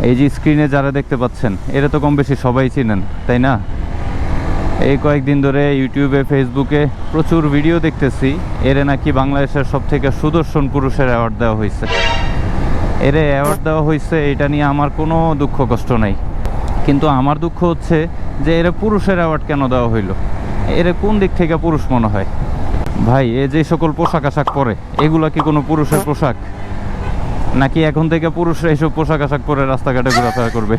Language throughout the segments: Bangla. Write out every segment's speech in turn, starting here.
এই যে স্ক্রিনে যারা দেখতে পাচ্ছেন এরা তো কম বেশি সবাই চিনেন, তাই না? এই কয়েকদিন ধরে ইউটিউবে ফেসবুকে প্রচুর ভিডিও দেখতেছি, এরে নাকি বাংলাদেশের সবথেকে সুদর্শন পুরুষের অ্যাওয়ার্ড দেওয়া হয়েছে। এরে অ্যাওয়ার্ড দেওয়া হয়েছে, এটা নিয়ে আমার কোনো দুঃখ কষ্ট নাই, কিন্তু আমার দুঃখ হচ্ছে যে এরে পুরুষের অ্যাওয়ার্ড কেন দেওয়া হইলো? এরে কোন দিক থেকে পুরুষ মনে হয়? ভাই, এ যে সকল পোশাক আশাক পরে এগুলা কি কোনো পুরুষের পোশাক? নাকি এখন থেকে পুরুষরা এইসব পোশাক আশাক পরে রাস্তাঘাটে ঘোরাফেরা করবে?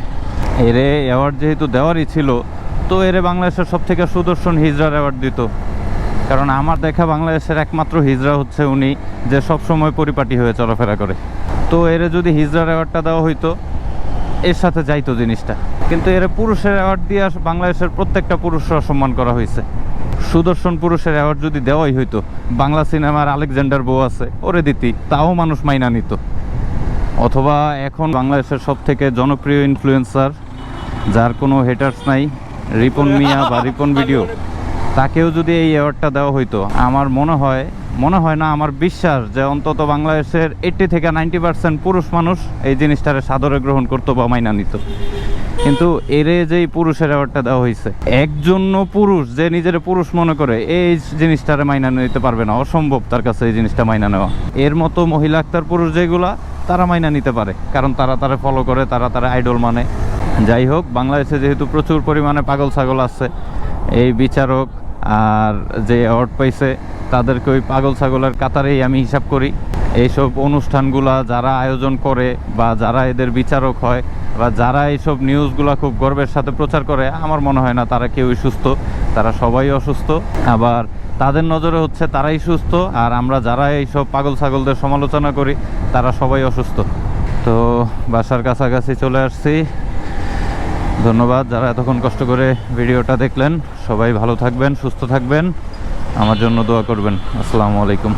এরে অ্যাওয়ার্ড যেহেতু দেওয়ারই ছিল, তো এরে বাংলাদেশের সবথেকে সুদর্শন হিজড়ার অ্যাওয়ার্ড দিত। কারণ আমার দেখা বাংলাদেশের একমাত্র হিজড়া হচ্ছে উনি, যে সবসময় পরিপাটি হয়ে চলাফেরা করে। তো এরে যদি হিজড়ার অ্যাওয়ার্ডটা দেওয়া হইতো, এর সাথে যাইতো জিনিসটা। কিন্তু এর পুরুষের অ্যাওয়ার্ড দিয়ে বাংলাদেশের প্রত্যেকটা পুরুষরা সম্মান করা হয়েছে। সুদর্শন পুরুষের অ্যাওয়ার্ড যদি দেওয়াই হইতো, বাংলা সিনেমার আলেকজান্ডার বউ আছে, ওরে দিতি, তাও মানুষ মাইনা নিত। অথবা এখন বাংলাদেশের সবথেকে জনপ্রিয় ইনফ্লুয়েন্সার, যার কোনো হেটার্স নাই, রিপন মিয়া বা রিপন ভিডিও, তাকেও যদি এই অ্যাওয়ার্ডটা দেওয়া হইতো, আমার মনে হয় না, আমার বিশ্বাস যে অন্তত বাংলাদেশের 80 থেকে 90% পুরুষ মানুষ এই জিনিসটারে সাদরে গ্রহণ করতো বা মাইনা নিত। কিন্তু এরে যেই পুরুষের অ্যাওয়ার্ডটা দেওয়া হয়েছে, একজন পুরুষ যে নিজের পুরুষ মনে করে এই জিনিসটারে মাইনা নিতে পারবে না, অসম্ভব তার কাছে এই জিনিসটা মাইনা নেওয়া। এর মতো মহিলা আক্তার পুরুষ যেগুলা, তারা মাইনা নিতে পারে, কারণ তারা ফলো করে, তারা আইডল মানে। যাই হোক, বাংলাদেশে যেহেতু প্রচুর পরিমাণে পাগল ছাগল আছে, এই বিচারক আর যে অ্যাওয়ার্ড পাইছে তাদেরকে ওই পাগল ছাগলের কাতারেই আমি হিসাব করি। এইসব অনুষ্ঠানগুলা যারা আয়োজন করে বা যারা এদের বিচারক হয় বা যারা এইসব নিউজগুলা খুব গর্বের সাথে প্রচার করে, আমার মনে হয় না তারা কেউই সুস্থ, তারা সবাই অসুস্থ। আবার তাদের নজরে হচ্ছে তারাই সুস্থ, আর আমরা যারা এইসব পাগল ছাগলদের সমালোচনা করি তারা সবাই অসুস্থ। তো বাসার কাছাকাছি চলে আসছি। ধন্যবাদ যারা এতক্ষণ কষ্ট করে ভিডিওটা দেখলেন। সবাই ভালো থাকবেন, সুস্থ থাকবেন, আমার জন্য দোয়া করবেন। আসসালামু আলাইকুম।